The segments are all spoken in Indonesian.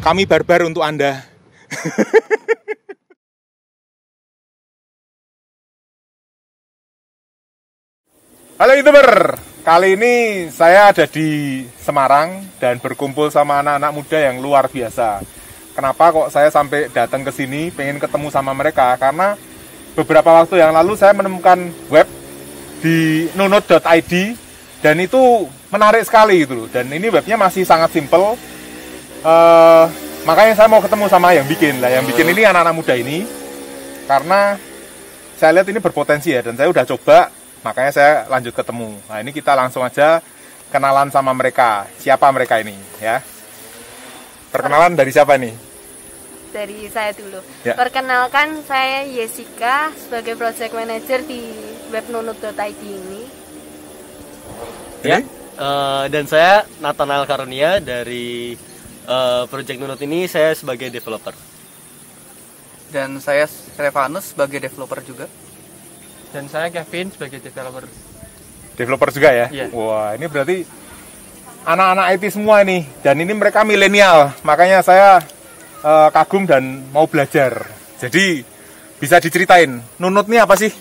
Kami barbar untuk Anda. Halo YouTuber, kali ini saya ada di Semarang dan berkumpul sama anak-anak muda yang luar biasa. Kenapa kok saya sampai datang ke sini, pengen ketemu sama mereka? Karena beberapa waktu yang lalu saya menemukan web di nunut.id dan itu menarik sekali gitu loh. Dan ini webnya masih sangat simple. Makanya saya mau ketemu sama yang bikin lah. Yang bikin ini anak-anak muda ini karena saya lihat ini berpotensi ya, dan saya udah coba. Makanya saya lanjut ketemu. Nah ini kita langsung aja kenalan sama mereka. Siapa mereka ini ya? Perkenalan dari siapa nih? Dari saya dulu. Ya. Perkenalkan, saya Jessica sebagai project manager di web nunut.id ini. Ya. Dan saya Nathanael Karunia dari project Nunut ini, saya sebagai developer. Dan saya Stefanus sebagai developer juga. Dan saya Kevin sebagai developer. Developer juga ya? Iya. Wah, ini berarti anak-anak IT semua nih. Dan ini mereka milenial. Makanya saya kagum dan mau belajar. Jadi, bisa diceritain, Nunut ini apa sih?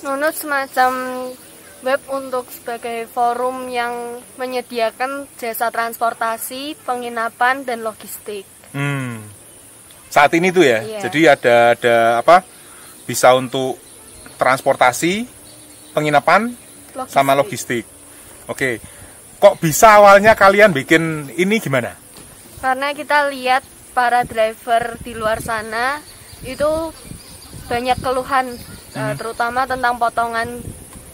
Nunut semacam web untuk sebagai forum yang menyediakan jasa transportasi, penginapan, dan logistik. Saat ini tuh ya? Iya. Jadi ada apa? Bisa untuk transportasi, penginapan, sama logistik. Oke, kok bisa awalnya kalian bikin ini gimana? Karena kita lihat para driver di luar sana itu banyak keluhan, terutama tentang potongan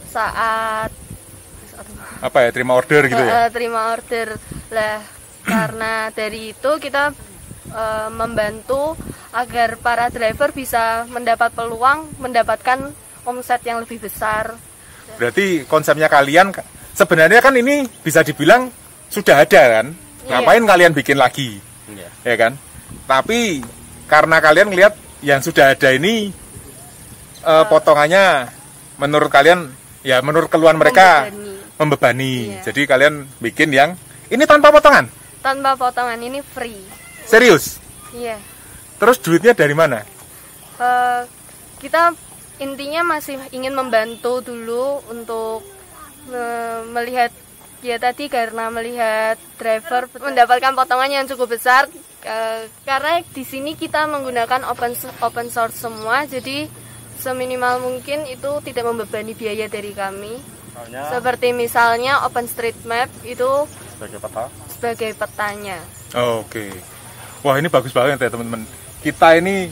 saat Apa ya, terima order gitu ya? terima order lah. Karena dari itu kita membantu agar para driver bisa mendapat peluang mendapatkan omset yang lebih besar. Berarti konsepnya kalian sebenarnya kan ini bisa dibilang sudah ada kan? Iya. Ngapain kalian bikin lagi? Iya. Ya kan? Tapi karena kalian lihat yang sudah ada ini potongannya menurut kalian ya, menurut keluhan mereka membebani. Iya. Jadi kalian bikin yang ini tanpa potongan? Tanpa potongan, ini free. Serius? Iya. Terus duitnya dari mana? Kita intinya masih ingin membantu dulu untuk melihat ya tadi, karena melihat driver mendapatkan potongan yang cukup besar, karena di sini kita menggunakan open source semua, jadi seminimal mungkin itu tidak membebani biaya dari kami. Seperti misalnya OpenStreetMap itu sebagai petanya. Oke. Wah, ini bagus banget ya teman-teman. Kita ini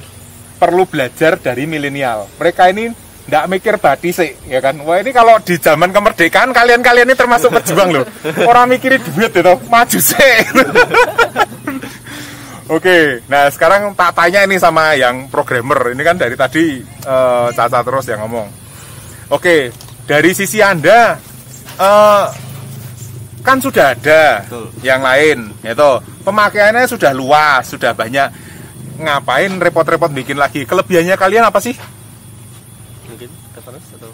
perlu belajar dari milenial. Mereka ini nggak mikir bati sih, ya kan? Wah, ini kalau di zaman kemerdekaan kalian ini termasuk pejuang loh. Orang mikirin duit itu, maju sih. Oke, nah sekarang tak tanya ini sama yang programmer. Ini kan dari tadi Caca terus yang ngomong. Oke, dari sisi Anda kan sudah ada. Betul. Yang lain, yaitu pemakaiannya sudah luas, sudah banyak. Ngapain repot-repot bikin lagi? Kelebihannya kalian apa sih? Mungkin Stefanus atau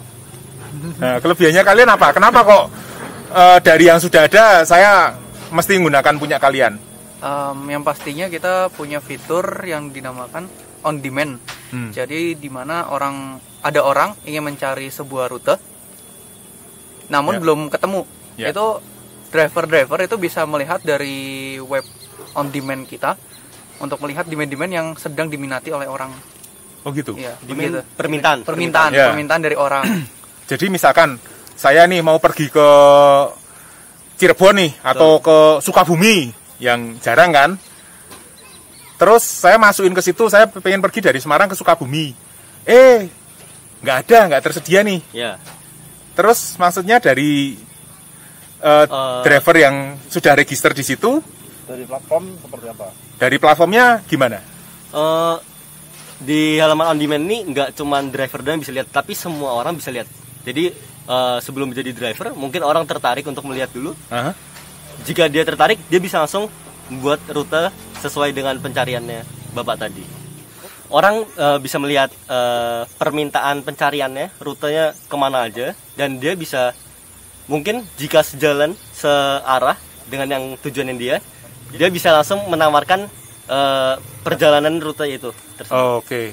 Nah, kelebihannya kalian apa? Kenapa kok dari yang sudah ada saya mesti menggunakan punya kalian? Yang pastinya kita punya fitur yang dinamakan on demand. Jadi di mana ada orang ingin mencari sebuah rute, namun belum ketemu. Ya. Itu driver itu bisa melihat dari web on demand kita untuk melihat demand-demand yang sedang diminati oleh orang. Oh gitu. Iya, Demand, begitu. permintaan. Ya. Permintaan dari orang. Jadi misalkan saya nih mau pergi ke Cirebon nih atau ke Sukabumi yang jarang kan. Terus saya masukin ke situ, saya pengen pergi dari Semarang ke Sukabumi. Nggak tersedia nih. Ya. Terus maksudnya dari driver yang sudah register di situ, Dari platform seperti apa? dari platformnya gimana? Di halaman on demand ini nggak cuma driver doang bisa lihat, tapi semua orang bisa lihat. Jadi sebelum menjadi driver, mungkin orang tertarik untuk melihat dulu. Jika dia tertarik, dia bisa langsung membuat rute sesuai dengan pencariannya Bapak tadi. Orang bisa melihat permintaan pencariannya, rutenya kemana aja, dan dia bisa mungkin jika sejalan searah dengan yang tujuannya dia bisa langsung menawarkan perjalanan rute itu tersebut. Oke.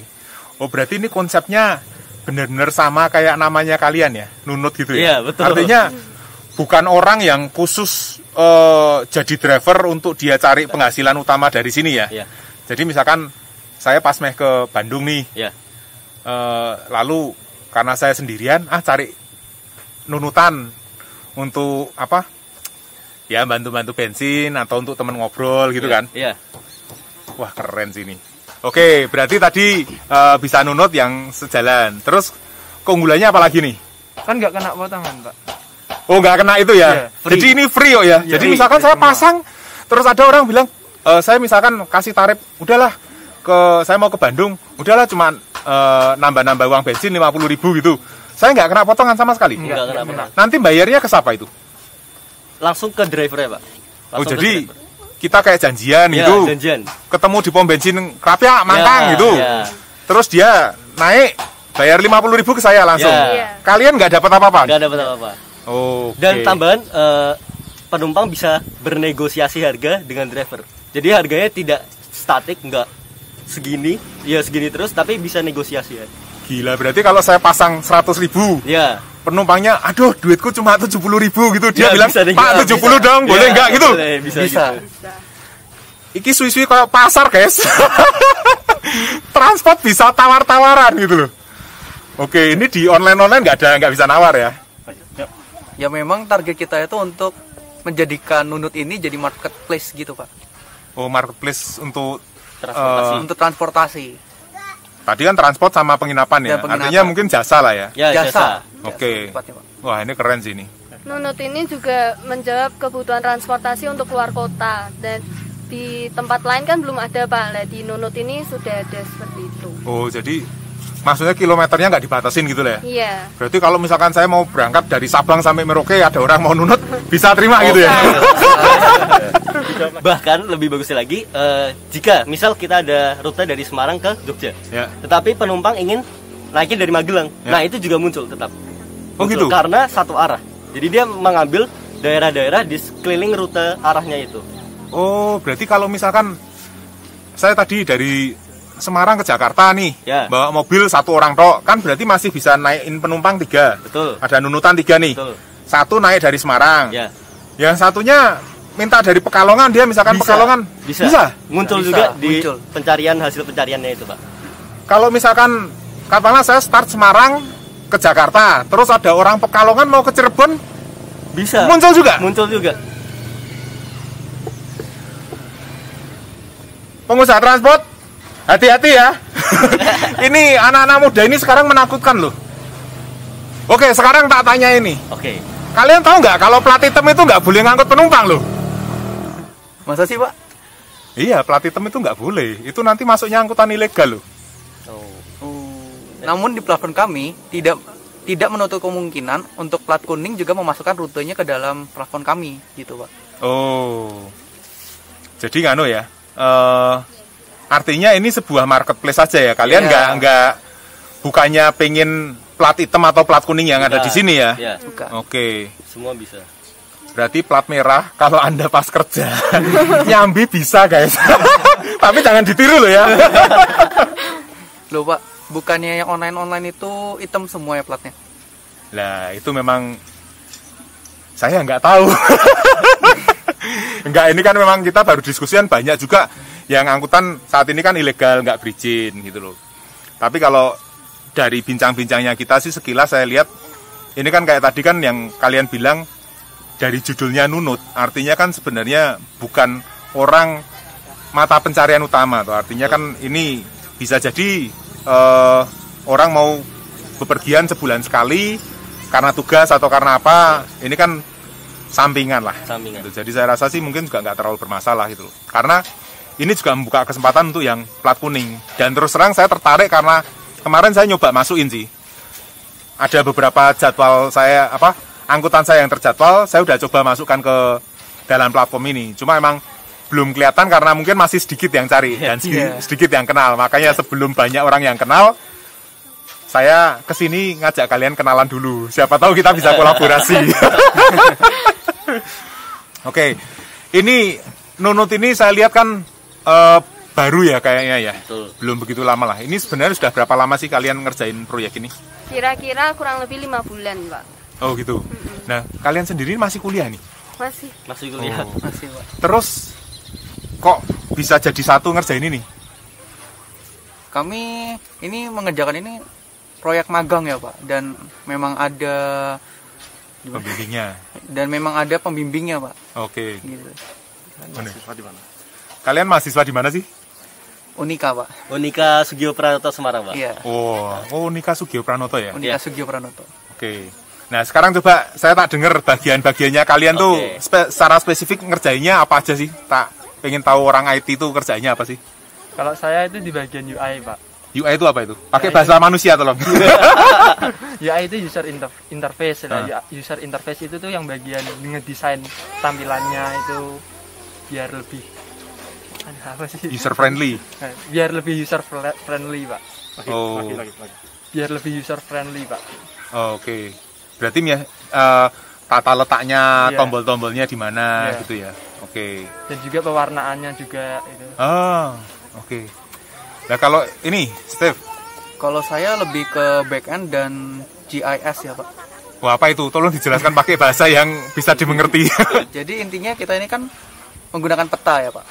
Oh, berarti ini konsepnya benar-benar sama kayak namanya kalian ya, nunut gitu ya? Iya, betul. Artinya bukan orang yang khusus jadi driver untuk dia cari penghasilan utama dari sini ya? Iya. Jadi misalkan saya pas meh ke Bandung nih, Ya. lalu karena saya sendirian, cari nunutan untuk apa? Ya bantu-bantu bensin atau untuk temen ngobrol gitu kan? Iya. Wah keren sih ini. Oke, berarti tadi bisa nunut yang sejalan. Terus keunggulannya apa lagi nih? Kan nggak kena potongan, Pak. Oh nggak kena itu ya? Iya, Jadi ini free kok ya? Jadi misalkan saya pasang, terus ada orang bilang, saya misalkan kasih tarif, udahlah, saya mau ke Bandung, udahlah cuma nambah-nambah uang bensin 50.000 gitu. Saya nggak kena potongan sama sekali? Nggak kena. Nanti bayarnya ke siapa itu? Langsung ke drivernya, Pak. Oh Langsung ke jadi driver. kita kayak janjian Ya, gitu, janjian. ketemu di pom bensin Krapyak, Mangkang Ya, gitu. ya. Terus dia naik, bayar 50.000 ke saya langsung. Ya. Kalian nggak dapat apa-apa? Nggak dapat apa-apa. Oh. Dan tambahan penumpang bisa bernegosiasi harga dengan driver. Jadi harganya tidak statik, nggak segini, ya segini terus, tapi bisa negosiasi ya. Gila, berarti kalau saya pasang 100.000, Ya. penumpangnya, aduh duitku cuma 70.000 gitu. Dia Ya, bilang, bisa Pak 70 bisa. dong, boleh Ya, nggak gitu? boleh, bisa. Bisa. Gitu. Iki suwi-suwi kayak pasar guys. Transport bisa tawar-tawaran gitu loh. Oke, ini di online nggak bisa nawar ya. Ya memang target kita itu untuk menjadikan nunut ini jadi marketplace gitu, Pak. Oh, marketplace untuk Transportasi. Untuk transportasi. tadi kan transport sama penginapan ya. Ya, penginapan. Artinya mungkin jasa lah ya. Ya, jasa. Oke. Tepatnya, Pak. Wah, ini keren sih ini. Nunut ini juga menjawab kebutuhan transportasi untuk keluar kota, dan di tempat lain kan belum ada, Pak. Nah, di Nunut ini sudah ada seperti itu. Oh, jadi maksudnya kilometernya nggak dibatasin gitu lah ya? Iya. Berarti kalau misalkan saya mau berangkat dari Sabang sampai Merauke, ada orang mau nunut, bisa terima gitu ya? Bahkan lebih bagusnya lagi, jika misal kita ada rute dari Semarang ke Jogja, Ya. tetapi penumpang ingin naikin dari Magelang, Ya. nah itu juga muncul tetap. Oh, Muncul, gitu? Karena satu arah. Jadi dia mengambil daerah-daerah di sekeliling rute arahnya itu. Oh, berarti kalau misalkan saya tadi dari Semarang ke Jakarta nih, Ya. bawa mobil satu orang tok, kan berarti masih bisa naikin penumpang 3. Betul. Ada nunutan 3 nih. Betul. Satu naik dari Semarang. Ya. Yang satunya minta dari Pekalongan, dia misalkan Pekalongan. Bisa. Muncul Bisa, juga di muncul. hasil pencariannya itu, Pak. Kalau misalkan katakanlah saya start Semarang ke Jakarta, terus ada orang Pekalongan mau ke Cirebon, Bisa. muncul juga. Muncul juga. Pengusaha transport, hati-hati ya. Ini anak-anak muda ini sekarang menakutkan loh. Oke, sekarang tak tanya ini. Oke. Kalian tahu nggak kalau plat hitam itu nggak boleh ngangkut penumpang loh? Masa sih, Pak? Iya, plat hitam itu nggak boleh. Itu nanti masuknya angkutan ilegal loh. Namun di platform kami tidak menutup kemungkinan untuk plat kuning juga memasukkan rutenya ke dalam platform kami, gitu, Pak. Oh, jadi nganu ya. Artinya ini sebuah marketplace saja ya. Kalian Iya. nggak bukannya pengen plat hitam atau plat kuning yang ada di sini ya? Ya, Bukan. Oke. semua bisa. Berarti plat merah kalau Anda pas kerja nyambi bisa guys. Tapi jangan ditiru loh ya. Loh, Pak, bukannya yang online itu hitam semua ya platnya? Lah itu memang saya nggak tahu. Enggak, ini kan memang kita baru diskusian, banyak juga yang angkutan saat ini kan ilegal, nggak berizin gitu loh. Tapi kalau dari bincang-bincangnya kita sih sekilas saya lihat, ini kan kayak tadi kan yang kalian bilang dari judulnya nunut, artinya kan sebenarnya bukan orang mata pencarian utama tuh. Artinya kan ini bisa jadi orang mau bepergian sebulan sekali karena tugas atau karena apa, ini kan sampingan lah. Sampingan. Gitu. Jadi saya rasa sih mungkin juga nggak terlalu bermasalah gitu loh. Karena ini juga membuka kesempatan untuk yang plat kuning. Dan terus terang saya tertarik karena kemarin saya nyoba masukin sih. Ada beberapa jadwal saya angkutan saya yang terjadwal, saya udah coba masukkan ke dalam platform ini. Cuma emang belum kelihatan karena mungkin masih sedikit yang cari dan sedikit yang kenal. Makanya sebelum banyak orang yang kenal, saya kesini ngajak kalian kenalan dulu. Siapa tahu kita bisa kolaborasi. Oke, ini nunut ini saya lihat kan baru ya kayaknya ya. Betul. Belum begitu lama lah. Ini sebenarnya sudah berapa lama sih kalian ngerjain proyek ini? Kira-kira kurang lebih 5 bulan, Pak. Oh gitu. Nah, kalian sendiri masih kuliah nih? Masih kuliah. Masih, Pak. Terus kok bisa jadi satu ngerjain ini? Kami ini mengerjakan ini proyek magang ya, Pak, dan memang ada Pembimbingnya. pembimbingnya, Pak. Oke. Gitu. Mahasiswa di mana? Kalian mahasiswa di mana sih? Unika, Pak. Unika Sugio Pranoto Semarang, Pak. Iya. Oh, Nika Sugio Pranoto ya? Unika Iya. Sugio Pranoto. Oke. Nah, sekarang coba saya tak dengar bagian-bagiannya kalian tuh Oke. secara spesifik ngerjainnya apa aja sih? Tak pengen tahu orang IT itu kerjainnya apa sih? Kalau saya itu di bagian UI, Pak. UI itu apa itu? Pakai UI bahasa manusia tolong. UI itu user interface lah. User interface itu tuh yang bagian ngedesain tampilannya itu biar lebih apa sih? User friendly. Biar lebih user friendly, Pak. Oh. Lagi. Biar lebih user friendly, Pak. Oke. Berarti ya tata letaknya, Iya. tombol-tombolnya di mana Iya. gitu ya. Oke. Dan juga pewarnaannya juga itu. Oh, oke. Nah, kalau ini, Steve, Kalau saya lebih ke backend dan GIS ya, Pak. wah apa itu? Tolong dijelaskan pakai bahasa yang bisa dimengerti. Jadi intinya kita ini kan menggunakan peta ya, Pak.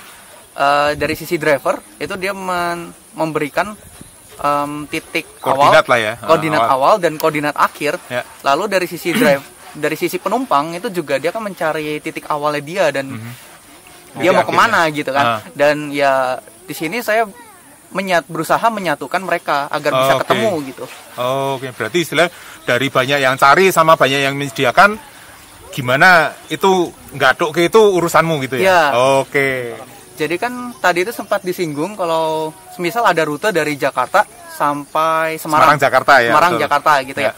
Dari sisi driver itu dia memberikan titik Koordinat awal, lah ya. koordinat awal dan koordinat akhir. Ya. Lalu dari sisi penumpang itu juga dia kan mencari titik awalnya dia dan dia Titik mau kemana gitu kan. Ah. Dan ya di sini saya berusaha menyatukan mereka agar bisa Oke. ketemu gitu. Oke, berarti istilah dari banyak yang cari sama banyak yang menyediakan, gimana itu nggak ke itu urusanmu gitu ya? Iya. Oke. Jadi kan tadi itu sempat disinggung kalau semisal ada rute dari Jakarta sampai Semarang. Semarang, Jakarta ya, Semarang betul. Jakarta gitu Ya. ya.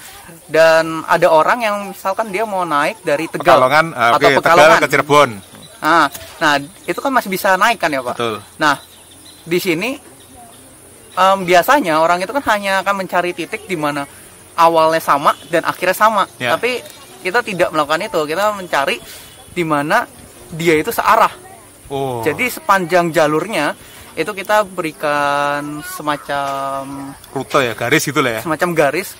Dan ada orang yang misalkan dia mau naik dari Tegal Pekalongan, atau oke, Tegal Pekalongan ke Cirebon. Nah, itu kan masih bisa naik kan ya, Pak? Betul. Nah, di sini biasanya orang itu kan hanya akan mencari titik di mana awalnya sama dan akhirnya sama. Ya. Tapi kita tidak melakukan itu. Kita mencari di mana dia itu searah. Oh. Jadi sepanjang jalurnya itu kita berikan semacam rute ya, garis gitu lah ya.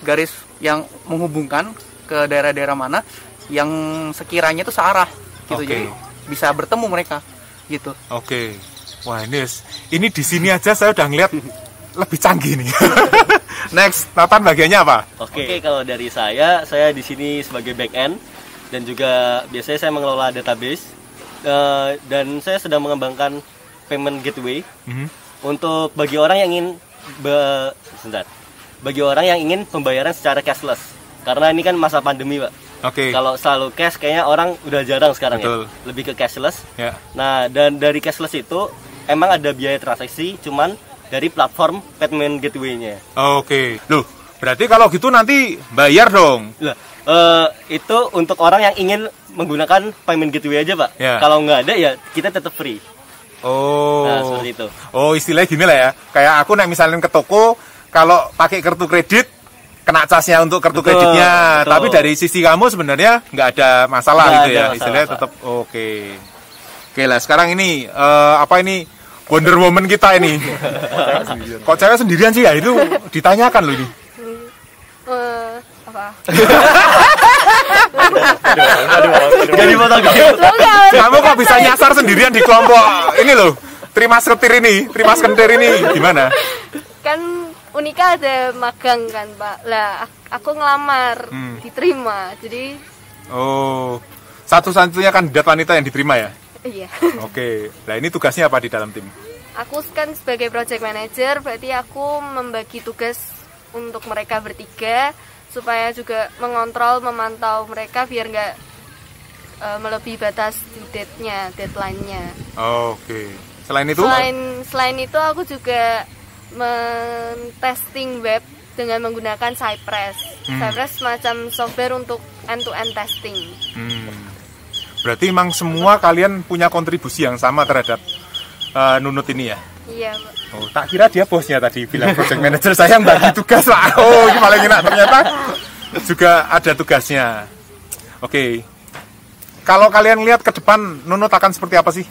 garis yang menghubungkan ke daerah-daerah mana yang sekiranya itu searah gitu. Oke. Jadi bisa bertemu mereka gitu. Oke. Wah, ini di sini aja saya udah ngeliat lebih canggih nih. Next, Nathan bagiannya apa? Oke, kalau dari saya di sini sebagai back end dan juga biasanya saya mengelola database dan saya sedang mengembangkan payment gateway untuk bagi orang yang ingin bagi orang yang ingin pembayaran secara cashless. Karena ini kan masa pandemi, Pak. Oke. Kalau selalu cash kayaknya orang udah jarang sekarang. Betul. Ya. Lebih ke cashless. Ya. Nah, dan dari cashless itu emang ada biaya transaksi cuman dari platform payment gateway-nya. Oke. Loh, berarti kalau gitu nanti bayar dong. Lah, itu untuk orang yang ingin menggunakan payment gateway aja, Pak. Ya. Kalau nggak ada ya kita tetap free. Oh. Nah, seperti itu. Oh, istilahnya gini lah ya. Kayak aku nek misalnya ke toko, kalau pakai kartu kredit kena casnya untuk kartu Betul, kreditnya. betul. Tapi dari sisi kamu sebenarnya nggak ada masalah Nggak gitu ada ya. masalah, Istilahnya Pak. tetap oke. Oke lah, sekarang ini apa ini Wonder Woman kita ini. Kok cewek sendirian sih ya? Itu ditanyakan loh ini. Apa? Jadi fotografer. Kamu kok bisa nyasar sendirian di kelompok ini loh? Trimas Kentir ini gimana? Kan Unika ada magang kan, Pak. Lah, aku ngelamar, diterima. Jadi, Oh, satu-satunya kandidat wanita yang diterima ya? iya. Oke. Nah, ini tugasnya apa di dalam tim? Aku kan sebagai project manager, berarti aku membagi tugas untuk mereka bertiga supaya juga mengontrol, memantau mereka biar nggak melebihi batas due deadline-nya. Oke. Selain itu? Selain itu aku juga men-testing web dengan menggunakan Cypress. Cypress semacam software untuk end-to-end testing. Berarti emang semua kalian punya kontribusi yang sama terhadap Nunut ini ya? Iya, Pak. Oh, tak kira dia bosnya tadi bilang project manager saya yang bagi tugas Pak. Oh, ini paling enak ternyata juga ada tugasnya. Oke. Kalau kalian lihat ke depan Nunut akan seperti apa sih?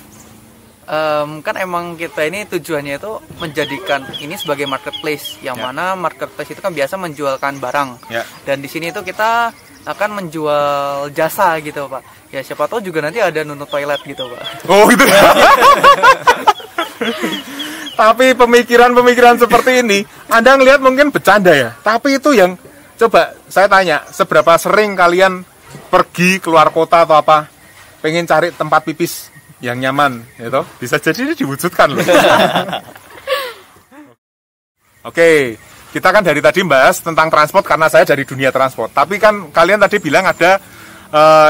Kan emang kita ini tujuannya itu menjadikan ini sebagai marketplace, yang mana marketplace itu kan biasa menjualkan barang. Dan di sini itu kita akan menjual jasa gitu Pak. Ya siapa tahu juga nanti ada nunut toilet gitu Pak. Oh gitu. Tapi pemikiran-pemikiran seperti ini, Anda ngelihat mungkin bercanda ya. Tapi itu yang, coba saya tanya, seberapa sering kalian pergi keluar kota atau apa, pengen cari tempat pipis yang nyaman, gitu? Bisa jadi ini diwujudkan loh. Oke, kita kan dari tadi bahas tentang transport karena saya dari dunia transport. Tapi kan kalian tadi bilang ada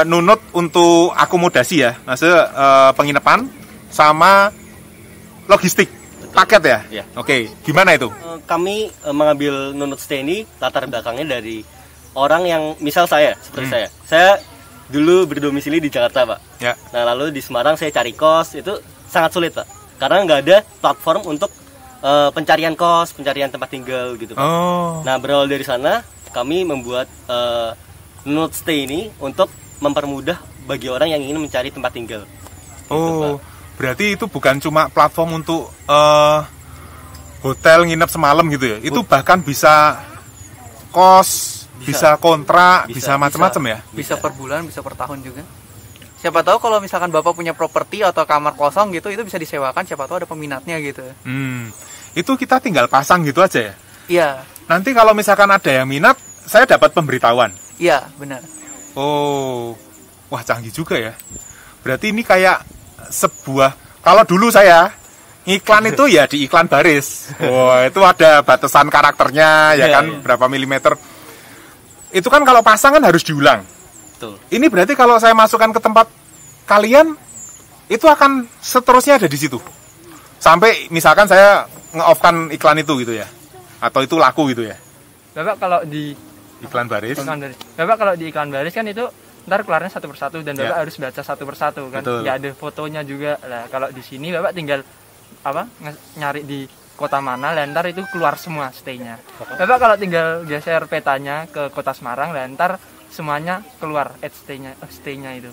nunut untuk akomodasi ya, maksudnya penginapan sama logistik, paket ya? Ya. Oke, gimana itu? Kami mengambil nunut stay ini latar belakangnya dari orang yang, misal saya, seperti saya dulu berdomisili di Jakarta Pak. Ya. Nah lalu di Semarang saya cari kos, itu sangat sulit Pak, karena nggak ada platform untuk pencarian kos, pencarian tempat tinggal gitu Pak. Nah berawal dari sana kami membuat nunut stay ini untuk mempermudah bagi orang yang ingin mencari tempat tinggal. Gitu, berarti itu bukan cuma platform untuk hotel nginep semalam gitu ya? Itu bahkan bisa kos, bisa kontrak, bisa macam-macam ya? Bisa per bulan, bisa per tahun juga. Siapa tahu kalau misalkan Bapak punya properti atau kamar kosong gitu, itu bisa disewakan, siapa tahu ada peminatnya gitu. Itu kita tinggal pasang gitu aja ya? Iya. Nanti kalau misalkan ada yang minat, saya dapat pemberitahuan? Iya, benar. Oh, wah canggih juga ya. Berarti ini kayak sebuah, kalau dulu saya iklan itu ya di iklan baris. Wah, itu ada batasan karakternya ya kan, berapa milimeter. Itu kan kalau pasang kan harus diulang. Betul. Ini berarti kalau saya masukkan ke tempat kalian, itu akan seterusnya ada di situ. Sampai misalkan saya nge-off-kan iklan itu gitu ya. Atau itu laku gitu ya. Bapak kalau di iklan baris. Bapak kalau di iklan baris kan itu ntar keluarnya satu persatu dan Bapak harus baca satu persatu kan. Betul. Ya ada fotonya juga. Lah kalau di sini Bapak tinggal nyari di kota mana, ntar itu keluar semua stay-nya. Bapak kalau tinggal geser petanya ke kota Semarang, ntar semuanya keluar stay-nya itu.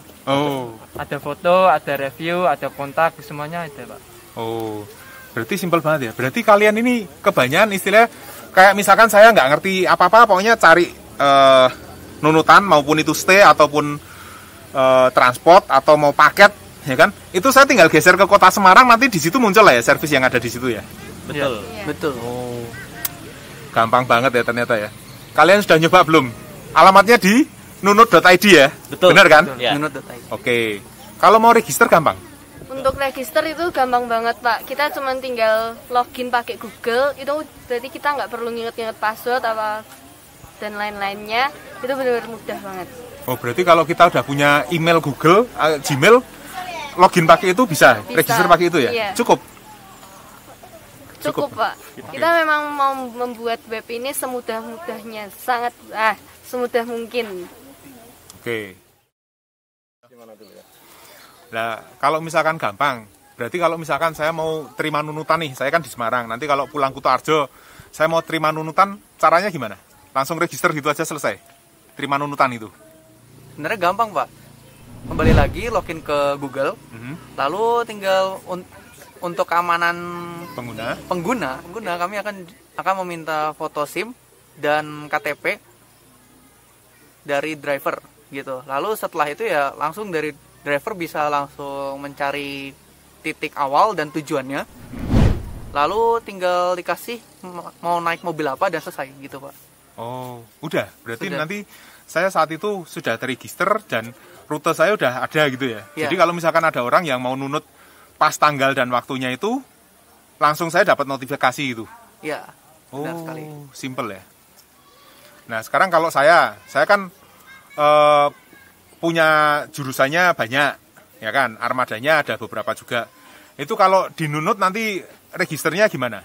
Ada foto, ada review, ada kontak, semuanya ada Pak. Berarti simpel banget ya. Berarti kalian ini kebanyakan istilahnya kayak misalkan saya nggak ngerti apa-apa, pokoknya cari nunutan maupun itu stay ataupun transport atau mau paket, ya kan? Itu saya tinggal geser ke kota Semarang, nanti di situ muncul lah ya servis yang ada di situ ya. Betul. Ya. Betul. Gampang banget ya ternyata ya. Kalian sudah nyoba belum? Alamatnya di nunut.id ya? Betul. Benar kan? Ya. Nunut.id. Oke. Kalau mau register gampang? Untuk register itu gampang banget Pak. Kita cuma tinggal login pakai Google. Itu berarti kita nggak perlu nginget-nginget password apa dan lain-lainnya. Itu benar-benar mudah banget. Berarti kalau kita udah punya email Google, Gmail, login pakai itu bisa? Register pakai itu ya? Iya. Cukup Pak. Kita memang mau membuat web ini semudah-mudahnya, sangat semudah mungkin. Oke. Nah, kalau misalkan gampang, berarti kalau misalkan saya mau terima nunutan nih, saya kan di Semarang, nanti kalau pulang Kutoarjo, saya mau terima nunutan, caranya gimana? Langsung register gitu aja selesai? Terima nunutan itu? Sebenarnya gampang Pak. Kembali lagi login ke Google, lalu tinggal untuk keamanan pengguna kami akan meminta foto SIM dan KTP dari driver gitu. Lalu setelah itu ya langsung dari driver bisa langsung mencari titik awal dan tujuannya. Lalu tinggal dikasih mau naik mobil apa dan selesai gitu Pak. Udah. Berarti nanti saya saat itu sudah terregister dan rute saya udah ada gitu ya. Jadi kalau misalkan ada orang yang mau nunut pas tanggal dan waktunya itu, langsung saya dapat notifikasi itu. Iya. Benar sekali. Simple ya. Nah sekarang kalau saya kan punya jurusannya banyak, ya kan, armadanya ada beberapa juga. Itu kalau dinunut nanti registernya gimana?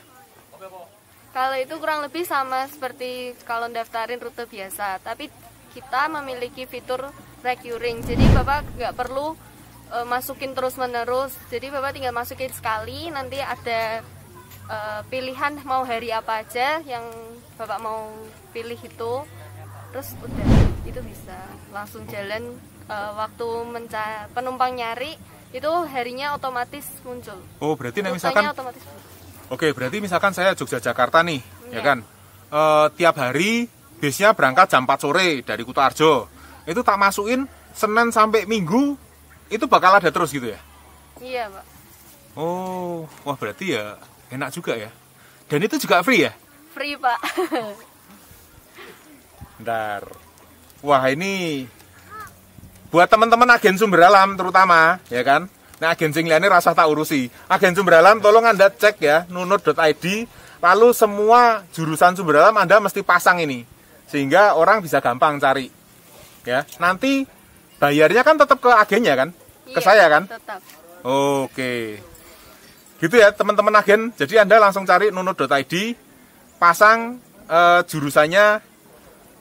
Kalau itu kurang lebih sama seperti kalau daftarin rute biasa, tapi kita memiliki fitur recurring. Jadi Bapak nggak perlu masukin terus-menerus. Jadi Bapak tinggal masukin sekali, nanti ada pilihan mau hari apa aja yang Bapak mau pilih itu. Terus udah, itu bisa langsung jalan. Waktu penumpang nyari, itu harinya otomatis muncul. Oh, berarti nih Rutenya misalkan otomatis muncul. oke, berarti misalkan saya Yogyakarta nih, ya Iya. kan. Tiap hari bisnya berangkat jam 4 sore dari Kutoarjo. Itu tak masukin Senin sampai Minggu itu bakal ada terus gitu ya. Iya, Pak. Oh, wah berarti ya enak juga ya. Dan itu juga free ya? Free, Pak. Bentar. Wah, ini buat teman-teman agen sumber alam terutama, ya kan? Nah, agen sing liyane rasa tak urusi. Agen sumber alam tolong Anda cek ya, nunut.id, lalu semua jurusan sumber alam Anda mesti pasang ini. Sehingga orang bisa gampang cari. Ya, nanti bayarnya kan tetap ke agennya kan? Ke Iya, saya kan? Tetap. Oke. Gitu ya, teman-teman agen. Jadi Anda langsung cari nunut.id, pasang jurusannya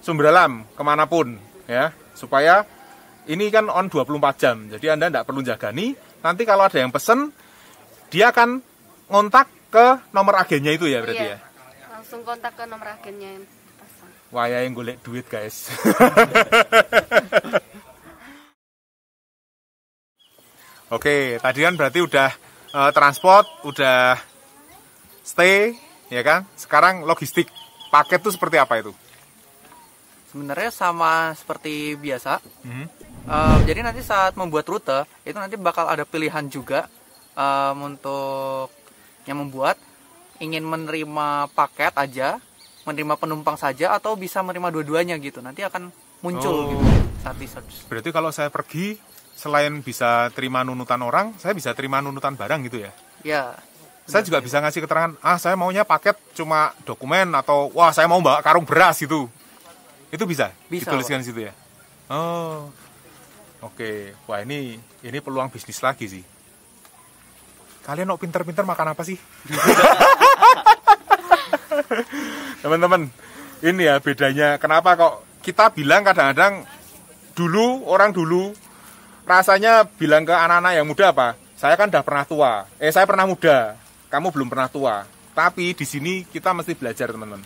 sumber alam kemanapun ya, supaya ini kan on 24 jam, jadi Anda tidak perlu jagani. Nanti kalau ada yang pesen, dia akan ngontak ke nomor agennya itu ya berarti Iya. ya. Langsung kontak ke nomor agennya yang pasang. Wah, ya yang golek duit guys. Oke, tadi kan berarti udah transport, udah stay, ya kan? Sekarang logistik, paket itu seperti apa itu? Sebenarnya sama seperti biasa. Hmm. Jadi nanti saat membuat rute itu nanti bakal ada pilihan juga untuk yang membuat ingin menerima paket aja, menerima penumpang saja, atau bisa menerima dua-duanya gitu. Nanti akan muncul gitu saat di search. Berarti kalau saya pergi, selain bisa terima nunutan orang, saya bisa terima nunutan barang gitu ya? Ya. Saya juga bisa ngasih keterangan, saya maunya paket cuma dokumen, atau wah saya mau bawa karung beras gitu. Itu bisa? Bisa, dituliskan di situ ya? Oh, oke. Wah, ini peluang bisnis lagi sih. Kalian mau pinter-pinter makan apa sih? Teman-teman, ini ya bedanya. Kenapa kok kita bilang kadang-kadang orang dulu rasanya bilang ke anak-anak yang muda apa? Saya kan udah pernah tua. Saya pernah muda. Kamu belum pernah tua. Tapi di sini kita mesti belajar, teman-teman.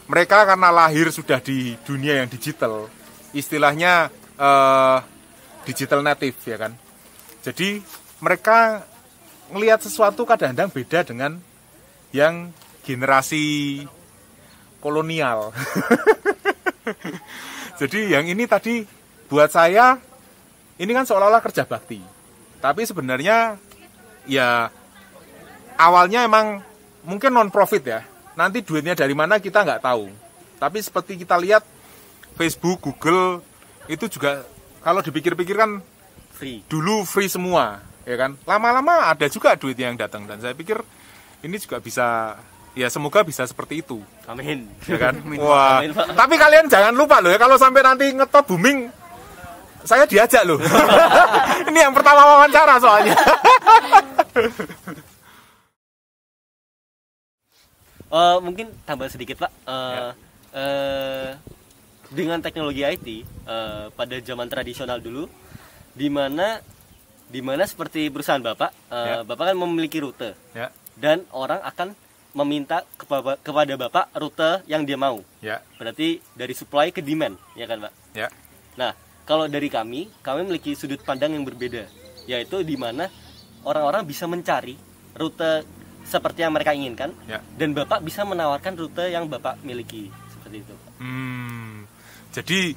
Mereka karena lahir sudah di dunia yang digital, istilahnya digital native ya kan. Jadi mereka ngelihat sesuatu kadang-kadang beda dengan yang generasi kolonial. Jadi yang ini tadi buat saya ini kan seolah-olah kerja bakti. Tapi sebenarnya ya awalnya emang mungkin non profit ya. Nanti duitnya dari mana kita nggak tahu. Tapi seperti kita lihat Facebook, Google itu juga kalau dipikir-pikir kan Free. dulu free semua, ya kan. Lama-lama ada juga duit yang datang dan saya pikir ini juga bisa, ya semoga bisa seperti itu, Amin. ya kan. Wah, Amin, Pak. tapi kalian jangan lupa loh ya kalau sampai nanti ngetop booming, saya diajak loh. Ini yang pertama wawancara soalnya. Mungkin tambah sedikit Pak. Dengan teknologi IT pada zaman tradisional dulu, di mana seperti perusahaan Bapak, Bapak kan memiliki rute, Ya, dan orang akan meminta kepada Bapak rute yang dia mau. ya, Berarti dari supply ke demand, ya kan Pak? ya. Nah, kalau dari kami memiliki sudut pandang yang berbeda, yaitu di mana orang-orang bisa mencari rute seperti yang mereka inginkan, Ya. dan Bapak bisa menawarkan rute yang Bapak miliki, seperti itu. Jadi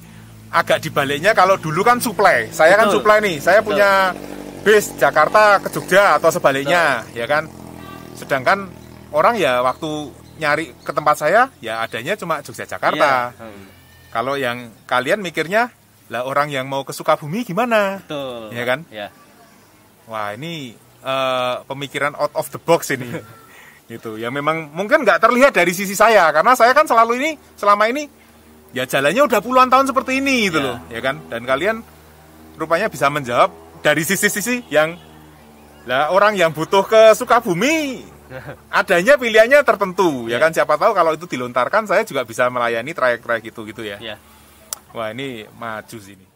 agak dibaliknya kalau dulu kan supply, saya kan Betul. supply nih, saya punya bis Jakarta ke Jogja atau sebaliknya, ya kan. Sedangkan orang ya waktu nyari ke tempat saya ya adanya cuma Jogja Jakarta. Iya. Kalau yang kalian mikirnya lah orang yang mau ke Sukabumi gimana? Betul. Iya kan? Ya. Wah, ini pemikiran out of the box ini. Gitu. Ya memang mungkin nggak terlihat dari sisi saya karena saya kan selama ini ya jalannya udah puluhan tahun seperti ini gitu loh, ya kan? Dan kalian rupanya bisa menjawab dari sisi-sisi yang lah orang yang butuh ke Sukabumi adanya pilihannya tertentu, ya kan? Siapa tahu kalau itu dilontarkan saya juga bisa melayani trayek-trayek itu gitu ya. Ya. Wah, ini maju sini.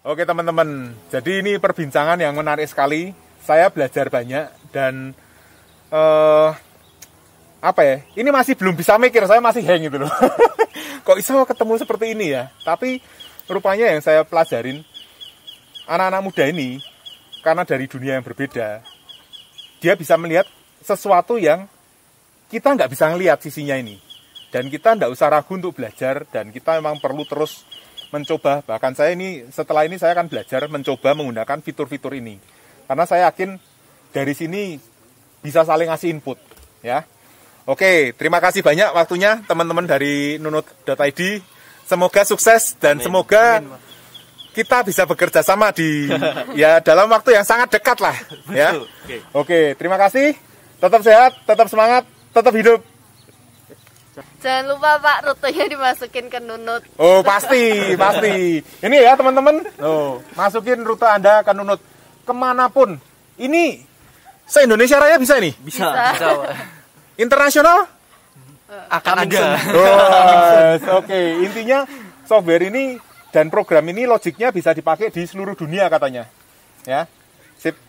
Oke teman-teman, jadi ini perbincangan yang menarik sekali. Saya belajar banyak dan apa ya? Ini masih belum bisa mikir, saya masih hang gitu loh. Kok iso ketemu seperti ini ya? Tapi rupanya yang saya pelajarin anak-anak muda ini, karena dari dunia yang berbeda, dia bisa melihat sesuatu yang kita nggak bisa ngelihat sisinya ini. Dan kita nggak usah ragu untuk belajar, dan kita memang perlu terus mencoba. Bahkan saya ini, setelah ini saya akan belajar mencoba menggunakan fitur-fitur ini. Karena saya yakin dari sini bisa saling ngasih input. Ya. Oke, terima kasih banyak waktunya teman-teman dari nunut.id. Semoga sukses dan semoga kita bisa bekerja sama di ya dalam waktu yang sangat dekat lah. Ya. Oke, terima kasih. Tetap sehat, tetap semangat, tetap hidup. Jangan lupa Pak, rutenya dimasukin ke Nunut. Oh, pasti. Ini ya teman-teman. Oh, masukin rute Anda ke Nunut. Kemanapun. Ini se-Indonesia Raya bisa nih? Bisa. Internasional? Akan ada. Oke. Intinya software ini dan program ini logiknya bisa dipakai di seluruh dunia katanya. Ya. Sip.